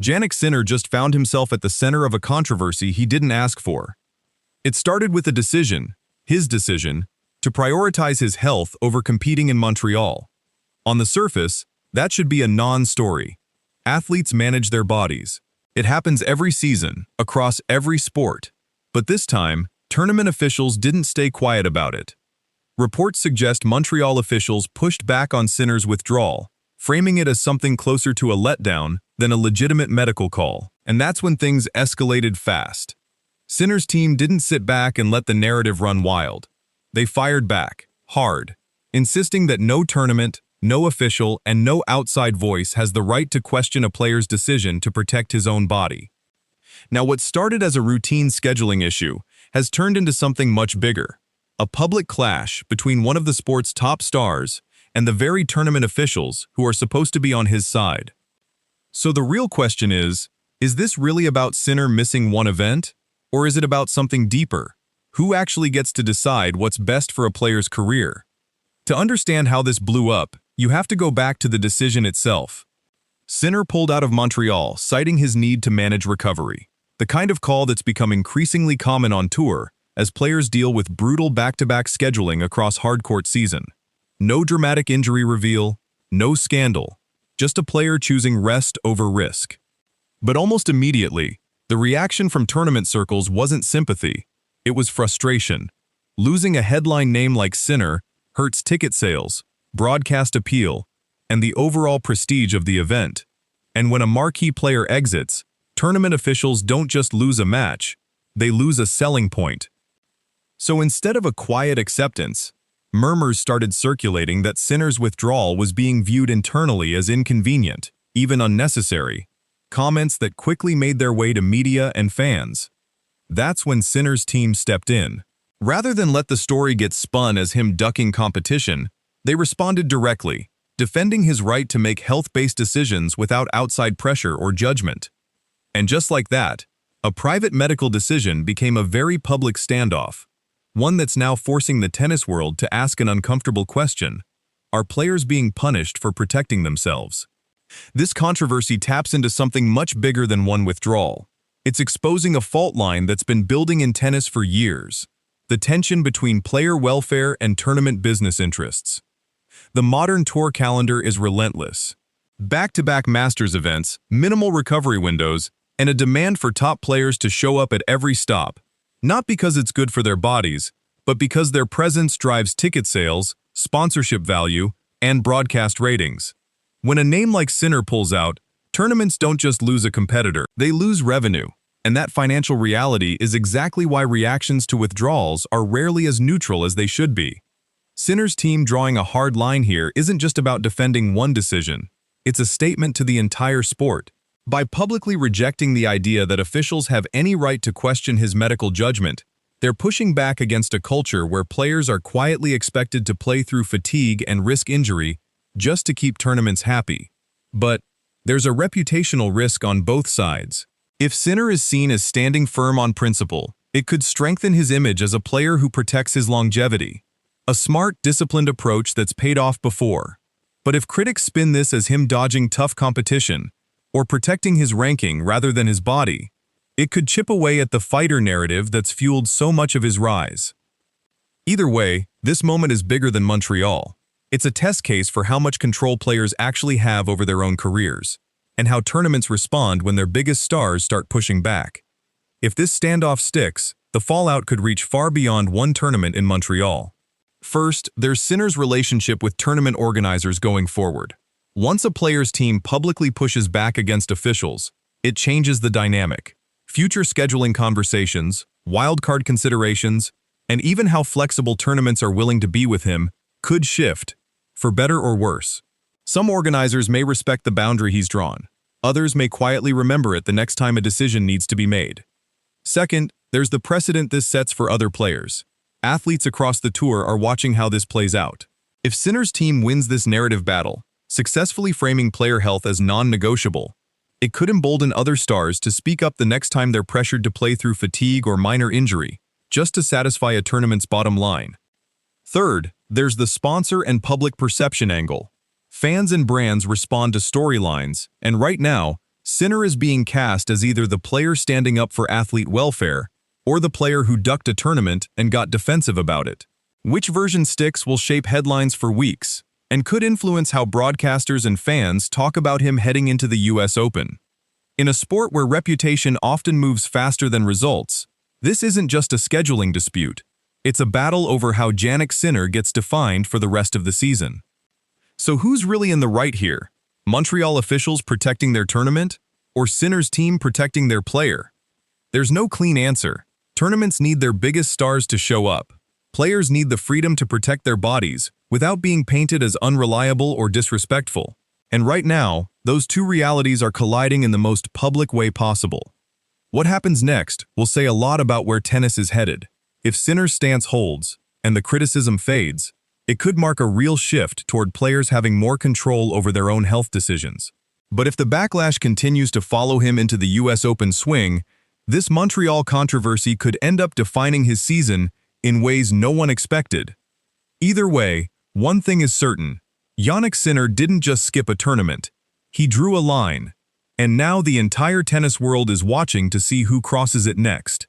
Jannik Sinner just found himself at the center of a controversy he didn't ask for. It started with a decision, his decision, to prioritize his health over competing in Montreal. On the surface, that should be a non-story. Athletes manage their bodies. It happens every season, across every sport. But this time, tournament officials didn't stay quiet about it. Reports suggest Montreal officials pushed back on Sinner's withdrawal, framing it as something closer to a letdown than a legitimate medical call. And that's when things escalated fast. Sinner's team didn't sit back and let the narrative run wild. They fired back, hard, insisting that no tournament, no official, and no outside voice has the right to question a player's decision to protect his own body. Now, what started as a routine scheduling issue has turned into something much bigger. A public clash between one of the sport's top stars and the very tournament officials who are supposed to be on his side. So the real question is this really about Sinner missing one event? Or is it about something deeper? Who actually gets to decide what's best for a player's career? To understand how this blew up, you have to go back to the decision itself. Sinner pulled out of Montreal, citing his need to manage recovery, the kind of call that's become increasingly common on tour as players deal with brutal back-to-back scheduling across hardcourt season. No dramatic injury reveal, no scandal, just a player choosing rest over risk. But almost immediately, the reaction from tournament circles wasn't sympathy, it was frustration. Losing a headline name like Sinner hurts ticket sales, broadcast appeal, and the overall prestige of the event. And when a marquee player exits, tournament officials don't just lose a match, they lose a selling point. So instead of a quiet acceptance, murmurs started circulating that Sinner's withdrawal was being viewed internally as inconvenient, even unnecessary, comments that quickly made their way to media and fans. That's when Sinner's team stepped in. Rather than let the story get spun as him ducking competition, they responded directly, defending his right to make health-based decisions without outside pressure or judgment. And just like that, a private medical decision became a very public standoff, one that's now forcing the tennis world to ask an uncomfortable question: are players being punished for protecting themselves? This controversy taps into something much bigger than one withdrawal. It's exposing a fault line that's been building in tennis for years: the tension between player welfare and tournament business interests. The modern tour calendar is relentless. Back-to-back Masters events, minimal recovery windows, and a demand for top players to show up at every stop, not because it's good for their bodies, but because their presence drives ticket sales, sponsorship value, and broadcast ratings. When a name like Sinner pulls out, tournaments don't just lose a competitor, they lose revenue. And that financial reality is exactly why reactions to withdrawals are rarely as neutral as they should be. Sinner's team drawing a hard line here isn't just about defending one decision. It's a statement to the entire sport. By publicly rejecting the idea that officials have any right to question his medical judgment, they're pushing back against a culture where players are quietly expected to play through fatigue and risk injury just to keep tournaments happy. But there's a reputational risk on both sides. If Sinner is seen as standing firm on principle, it could strengthen his image as a player who protects his longevity. A smart, disciplined approach that's paid off before. But if critics spin this as him dodging tough competition, or protecting his ranking rather than his body, it could chip away at the fighter narrative that's fueled so much of his rise. Either way, this moment is bigger than Montreal. It's a test case for how much control players actually have over their own careers, and how tournaments respond when their biggest stars start pushing back. If this standoff sticks, the fallout could reach far beyond one tournament in Montreal. First, there's Sinner's relationship with tournament organizers going forward. Once a player's team publicly pushes back against officials, it changes the dynamic. Future scheduling conversations, wildcard considerations, and even how flexible tournaments are willing to be with him could shift, for better or worse. Some organizers may respect the boundary he's drawn. Others may quietly remember it the next time a decision needs to be made. Second, there's the precedent this sets for other players. Athletes across the tour are watching how this plays out. If Sinner's team wins this narrative battle, successfully framing player health as non-negotiable, it could embolden other stars to speak up the next time they're pressured to play through fatigue or minor injury, just to satisfy a tournament's bottom line. Third, there's the sponsor and public perception angle. Fans and brands respond to storylines, and right now, Sinner is being cast as either the player standing up for athlete welfare or the player who ducked a tournament and got defensive about it. Which version sticks will shape headlines for weeks and could influence how broadcasters and fans talk about him heading into the US Open. In a sport where reputation often moves faster than results, this isn't just a scheduling dispute. It's a battle over how Jannik Sinner gets defined for the rest of the season. So who's really in the right here? Montreal officials protecting their tournament, or Sinner's team protecting their player? There's no clean answer. Tournaments need their biggest stars to show up. Players need the freedom to protect their bodies without being painted as unreliable or disrespectful. And right now, those two realities are colliding in the most public way possible. What happens next will say a lot about where tennis is headed. If Sinner's stance holds, and the criticism fades, it could mark a real shift toward players having more control over their own health decisions. But if the backlash continues to follow him into the US Open swing, this Montreal controversy could end up defining his season in ways no one expected. Either way, one thing is certain: Jannik Sinner didn't just skip a tournament. He drew a line, and now the entire tennis world is watching to see who crosses it next.